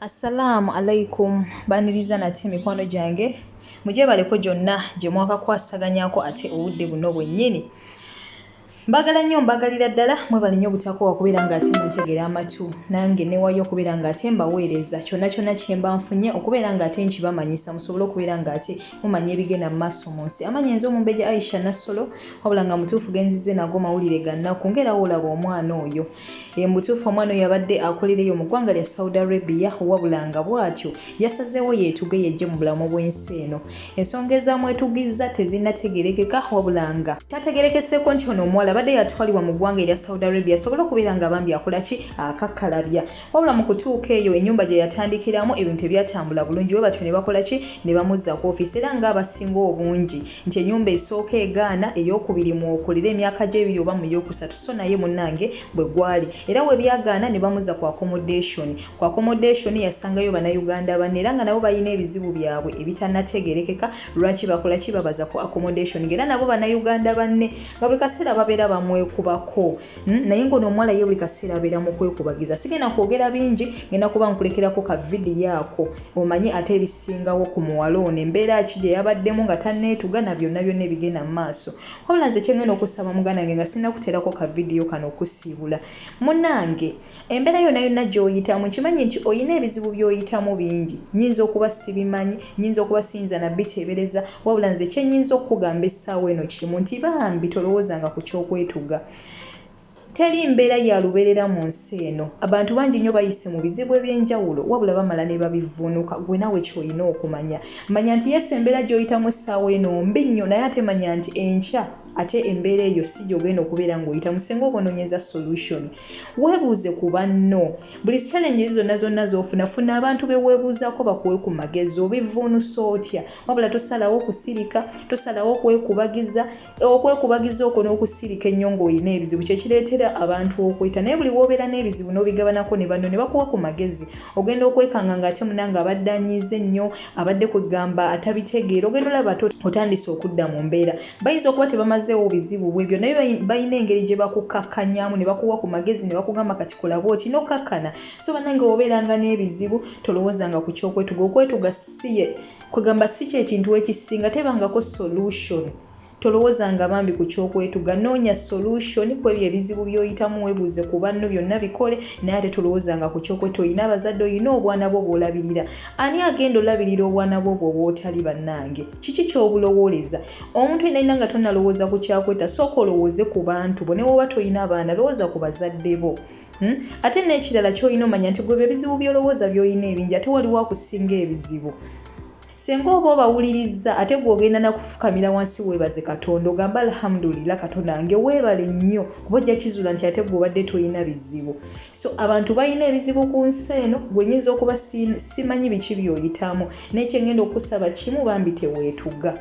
Assalamu alaikum baniriza nate mikwano gyange muje baleko gyonna gye mwakakwasaganyako ate obudde buno bwennyini mbagala nnyo mbagalira ddala mwebale nnyo butakowa okubeera ng'ate muntegera amatu nange newayo okubeera ng'ate mbaweereza kyonna kyonna kye mba nfunye okubeera ng'ate nkibamanyisa musobole okubeera ng'ate mumanya ebigenda mu maaso mu nsi amanya enze Omumbejja Aisha Nassolo wabula nga mutuufu genzize nago mawulire gannaku ngerawo olaba omwana oyo mutuufu omwana oyo yabadde akolereyo mu ggwanga lya Saudi Arabia wabula nga bw'atyo yasazeewo yeetuge yejje mu bulamu bw'ensi eno ensonga ezamwetugiza tezinnategerekeka wabula nga kyategerekeseeko nti ono omuwala abadde yatwalibwa mu ggwanga erya Saudi Arabia asobole okubeera nga bambi akola ki akakkalabya wabula mu kutuuka eyo ennyumba gye yatandikiramu ebintu ebyatambula bulungi we batyo ne bakola ki ne bamuzza ku ofiisi era ng'abasinga obungi nti ennyumba esooka egaana ey'okubiri mu okolera emyaka gye ebiri oba mu y'okusatu so naye munnange bwe gwali era we byagaana ne bamuzza ku accommodation yasangayo bannayuganda banne era nga nabo balina ebizibu byabwe ebitannategerekeka lwaki bakola ki babaza ku accommodation ng'era nabo bannayuganda banne nga buli kaseera babeera bamwekubako naye ng'ono omuwala ye buli kaseera abeera mu kwekubagiza sigenda kwogera bingi ngenda kuba nkulekerako ka vidiyo ako omanye ate ebisingawo ku muwala ono embeera ki gye yabaddemu nga tanneetuga na byonna ebigenda mu maaso wabula nze kyengenda okusaba muganda wange nga sirina kuteerako ka vidiyo kano okusiibula munnange embeera yonna gy'oyitamu nkimanyi nti oyina ebizibu by'oyitamu bingi nnyinza okuba sibimanyi nnyinza okuba siyinza nabiteebereza wabula nze kyennyinza okukugamba essaawa eno kimu nti bambi tolowoozanga ku kyokwetuga teri mbeera ya lubeerera mu nsi eno abantu bangi nnyo bayise mu bizibu eby'enjawulo wabula bamala ne babivuunuka gwe nawe ky'olina okumanya manya nti yesi embeera gy'oyitamu essaawa eno mbi nnyo naye ate manya nti enkya ate embeera eyo si gy'ogenda okubeera ng'oyitamu singa obonoonyeza solution weebuuze ku banno buli challenge zonna z'ofunafuna abantu be weebuuzaako bakuwe ku magezi obivuunusa otya wabula tosalawo okusirika tosalawo okwekubagiza okwo n'okusirika ennyo ng'olina ebizibu kyekireetera abantu okwita naye buli w'obeera n'ebizibu n'obigabanako ne banno ne bakuwa ku magezi ogenda okwekanga ng'ate munanga abadde anyiize nnyo abadde kwegamba atabitegeera ogenda olaba otandise okudda mu mbeera bayinza okuba tebamazeewo bizibu bwebyo naye balina engeri gye bakukakkanyamu ne bakuwa ku magezi ne bakugamba kati kola bw'oti n'okkakkana so bannange obeeranga n'ebizibu tolowoozanga ku kyokwetuga okwetuga kwegamba si kyekintu ekisinga tebangako solution tolowoozanga bambi ku kyokwetuga noonya solution ku ebyo ebizibu by'oyitamu weebuuze ku banno byonna bikole naye ate tolowoozanga ku kyokwetu oyina abazadde oyina obwana bwo bw'olabirira ani agenda olabirira obwana bwo bw'otali bannange kiki ky'obulowooleza omuntu yenna nga tonnalowooza ku kyakweta sooka olowooze ku bantu bo ne woba toyina abaana lowooza ku bazadde bo ate n'ekirala ky'olina omanya nti gwe ebizibu by'olowooza by'olina ebingi ate waliwo akusinga ebizibu senga oba obawuliriza ate gw'ogenda nakufukamira wansi weebaze Katonda ogamba alhamdulillah Katonda wange weebale nnyo kuba ojja kizuula nti ate gw'obadde toyina bizibu so abantu balina ebizibu ku nsi eno gwe nnyinza okuba simanyi biki by'oyitamu n'ekyengenda okusaba kimu bambi teweetuga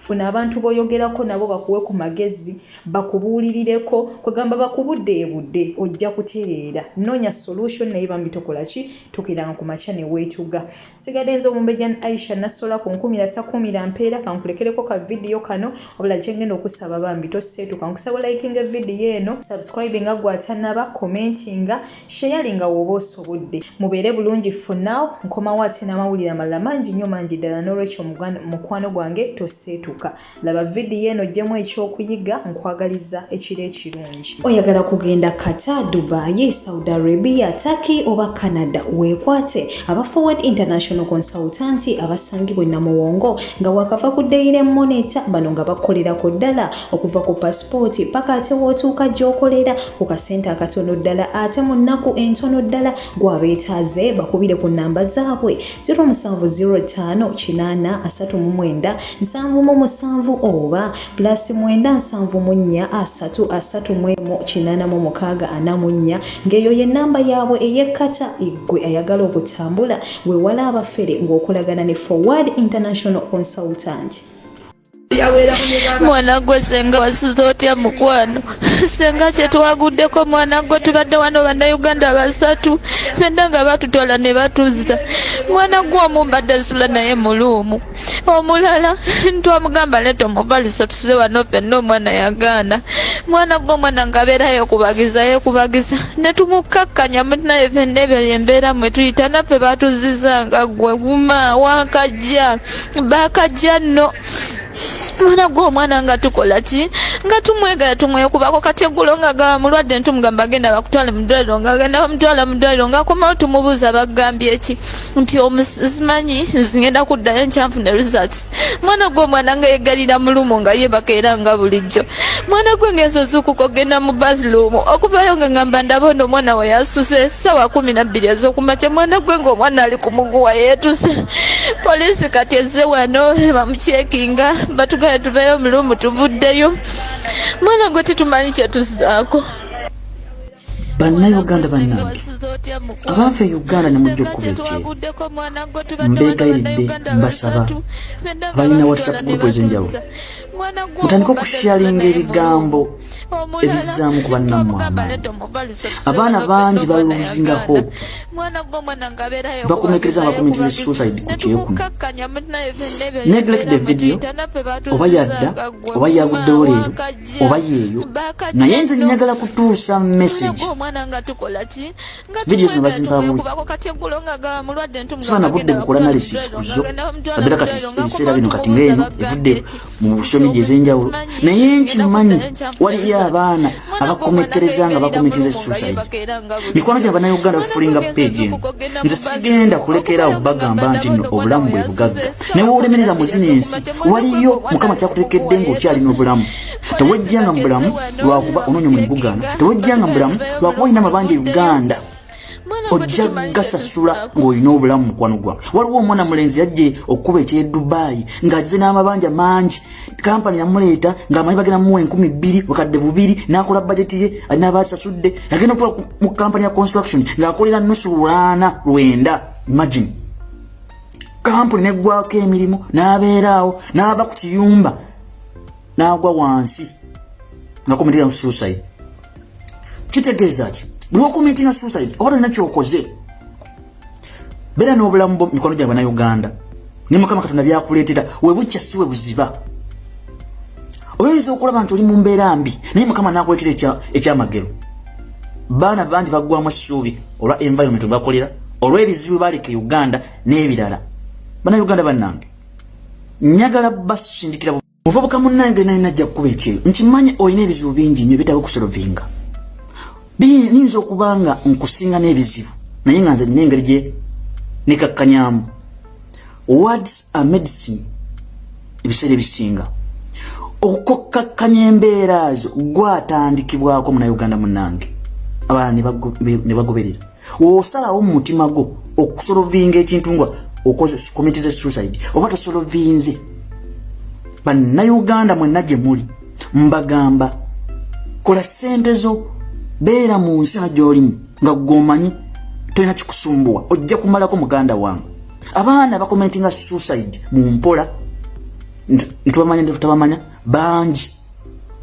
funa abantu boyogerako nabo bakuwe ku magezi bakubuulirireko kwegamba bakubuddeebudde ojja kutereera noonya solution naye bambi tokola ki tokiranga ku makya ne weetuga sigadde nze Omumbejja Aisha Nassolo ku 13 mpeera kankulekereko ka vidiyo kano wabula kyengenda okusaba bambi toseetuka nkusaba likinga vidiyo eno subscribinga gw'atanaba commentinga sharinga w'oba osobodde mubeere bulungi for now nkomawo ate n'amawulire amalala mangi nnyo mangi ddala n'olwekyo mukwano gwange toseetuka laba vidiyo eno gyemu ekyokuyiga nkwagaliza ekiro ekirungi oyagala kugenda Qatar, Dubai, Saudi Arabia, Turkey oba Canada weekwate aba Forward International Consultant abasangibwa Namuwongo nga wakava ku Daily Monitor bano nga bakolerako ddala okuva ku passport paka ate wootuuka gy'okolera ku kasente akatono ddala ate mu nnaku entono ddala gw'abeetaaze bakubire ku nnamba zaabwe 070839 musanvu oba +974338186 ng'eyo ye nnamba yaabwe ey'ekkata eggwe ayagala okutambula weewala abafere ng'okolagana ne Forward International Consultant. Mwana gwe senga wasize otya mukwano senga kye twaguddeko mwana gwe tubadde wano bannayuganda basatu fenna nga batutola ne batuzza mwana gwe omu mbadde nsula naye muluumu omulala twamugamba leeta omuvaliso tusule wano ffenna omwana yagaana mwana gw'omwana ng'abeerayo kubagiza ne tumukakkanya naye ffenna ebyo embeera mwe tuyita naffe baatuzizanga ggwe guma wakajja baakajja nno mwana gw'omwana nga tukola ki nga tumwegala tumwekubako kati eggulo nga gaba mulwadde ntumugamba agenda bakutwale mu ddwaliro ng'agenda bamutwala mu ddwaliro ng'akomawo tumubuuza bagambye ki nti omusimanyi ngenda kuddayo nkyanfune results mwana gw'omwana nga yegalira mulumu nga yeebaka era nga bulijjo mwana gwe ng'ensozukuko genda mu bathroom okuvayo nga ngamba ndaba ono omwana we yasuse ssaawa 12 ez'okumakya mwana gwe ng'omwana ali ku muguwa yeetuse poliisi kati ezze wano bamucekinga batugaye tuveyo mulumu tuvuddeyo mwana gwe titumanyi kyetuzaako. Bannayuganda bannange abaafa e Uganda ne mujja okubeekye mbeegayiridde mbasaba balina WhatsApp group ez'enjawulo mutandika okusharinga ebigambo ebizaamu ku bannammwe amaanyi. Abaana bangi baluluzinga hope bakomekereza abakomenti ze suicide ku kyekuno. Neglect the video oba yadda oba yaguddewo leero oba yeeyo naye nze njagala kutuusa message. Video zino bazimpa bubi sibaana budde bukola analysis kuzo abeera kati ebiseera bino kati ng'eno evudde mu social media ez'enjawulo naye nkimanyi waliyo abaana abakomekereza nga bakomentiza suicide. Mikwano gya bannayuganda bafulinga page eno nze sigenda kulekeraawo bagamba nti nno obulamu bwe bugagga ne wolemerera mu zino ensi waliyo mukama kyakutekedde ng'okyalina obulamu. Tewejjanga mu bulamu lwakuba onoonya omulimu Buganda, tewejjanga mu bulamu lwakuba olina amabanja Uganda ojja gasasula ng'olina obulamu mukwano gwange. Waliwo omwana mulenzi yajje okukuba eky'e Dubai ng'azze n'amabanja mangi kampani yamuleeta ng'amanyi bagenda muwa 2,000 bakadde 2 n'akola budget ye alina abaasasudde yagenda okukola mu kampani ya construction ng'akolera nusu 800. Imagine kampani neggwako emirimu n'abeeraawo n'aba ku kiyumba n'agwa wansi nga komentinga suicide. Kitegeeza ki buli wakomentinga suicide oba tolina kyokoze beera n'obulamu mikono gya bannayuganda ne Mukama Katonda byakuleetera webucya si we buziba. Oyinza okulaba nti oli mu mbeera mbi naye Mukama n'akuleetera ekyamagero. Baana bangi baggwamu essuubi olwa environment bakolera olw'ebizibu baleka Uganda n'ebirala. Bannayuganda bannange njagala basindikira muvubuka munnange naye najja kukuba ekyeyo nkimanyi olina ebizibu bingi nnyo bitaba okusolovinga. Biyinza okubanga nkusinga n'ebizibu naye nga nze nina engeri gye nekakkanyamu. Words are medicine ebiseera ebisinga okukkakkanya embeera zo gwatandikibwako munnayuganda munnange abaana ne bagoberera. W'osalawo mu mutima gwo okusolovinga ekintu nga okoze komitize suicide oba tosolovinze. Bannayuganda mwenna gye muli mbagamba kola ssente zo beera mu nsi na gy'olimu nga gw'omanyi tolina kikusumbuwa ojja kumalako muganda wange. Abaana bakomentinga suicide mu mpola ntubamanya ntutabamanya bangi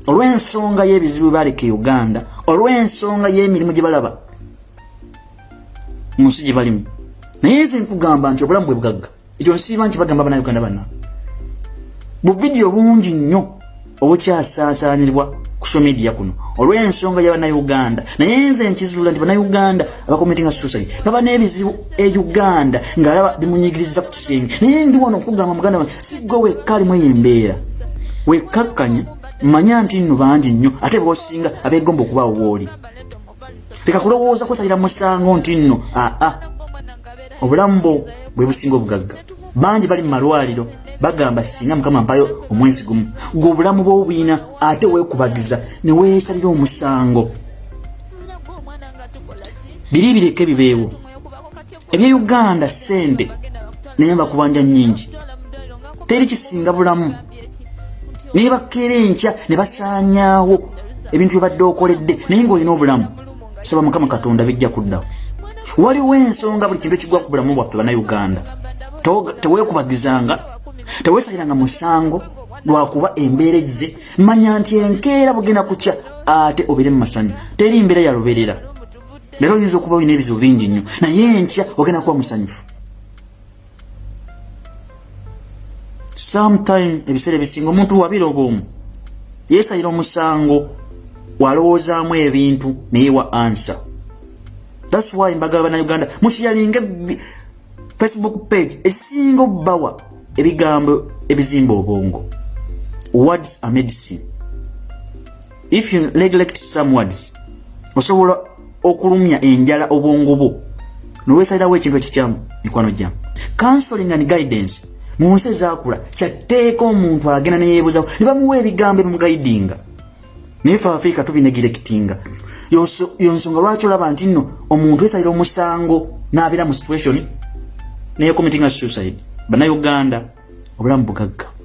olw'ensonga y'ebizibu baleka Uganda olw'ensonga y'emirimu gye balaba mu nsi gye balimu. Naye nze nkugamba nti obulamu bwe bugagga ekyo nsiiba nkibagamba bannayuganda banna. Bu video bungi nnyo obukyasaasaanirwa ku social media kuno olw'ensonga y'Abannayuganda. Naye nze nkizuula nti Bannayuganda abakomentinga suicide baba n'ebizibu e Uganda ng'alaba bimunyigiriza ku kisenge. Naye ndi wano okugamba muganda wange si gwe wekka alimu eyo embeera. Wekkakkanya manya nti nno bangi nnyo ate b'osinga abeegomba okubaawo w'oli. Leka kulowooza kusalira musango nti nno obulamu bwo bwe businga obugagga. Bangi bali mu malwaliro bagamba singa Mukama mpayo omwezi gumu gwe obulamu bw'obwina ate weekubagiza ne weesalira omusango. Biri bireke bibeewo ebya Uganda ssente naye bakubanja nnyingi teri kisinga bulamu naye bakkeera enkya ne basaanyaawo ebintu bye badde okoledde naye ng'olina obulamu. Saba Mukama Katonda bijja kuddawo. Waliwo ensonga buli kintu ekigwa ku bulamu bwaffe Bannayuganda. Teweekubagizanga teweesaliranga musango lwakuba embeera egize manya nti enkeera bugenda kukya ate obeere mu masanyu. Teri mbeera ya lubeerera. Leero oyinza okuba olina ebizibu bingi nnyo naye enkya ogenda kuba musanyufu. Sometime ebiseera ebisinga omuntu wabira obwomu yeesalira omusango walowoozamu ebintu naye wa answer. That's why mbagala bannayuganda musharinge Facebook page esinga obbawa ebigambo ebizimba obwongo. Words are medicine. If you neglect some words, osobola okulumya enjala obwongo bwo noweesalirawo ekintu ekikyamu mikwano gyamu. Counseling and guidance mu nsi ezaakula kyatteeka omuntu agenda neyeebuzawo ne bamuwa ebigambo ebimugaidinga. Naye fe Afrika tubinegirectinga. Yonsonga lwaki olaba nti nno omuntu weesalira omusango n'abeera mu situation neyekommittinga suicide. Bannayuganda obulamu bugagga.